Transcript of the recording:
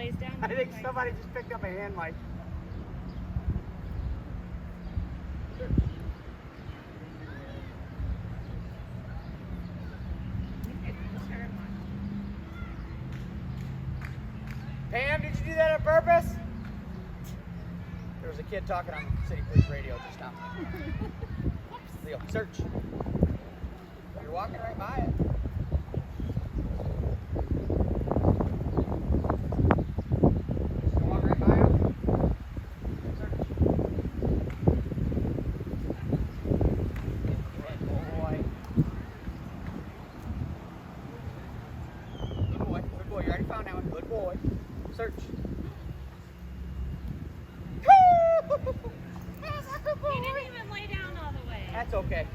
lays down. I think somebody just picked up a hand mic. Pam, did you do that on purpose? There was a kid talking on City Police Radio just now. Leo, search. You're walking right by it. Just walk right by it. Search. Good boy. Good boy. Good boy. You already found that one. Good boy. Search. He didn't even lay down all the way. That's okay.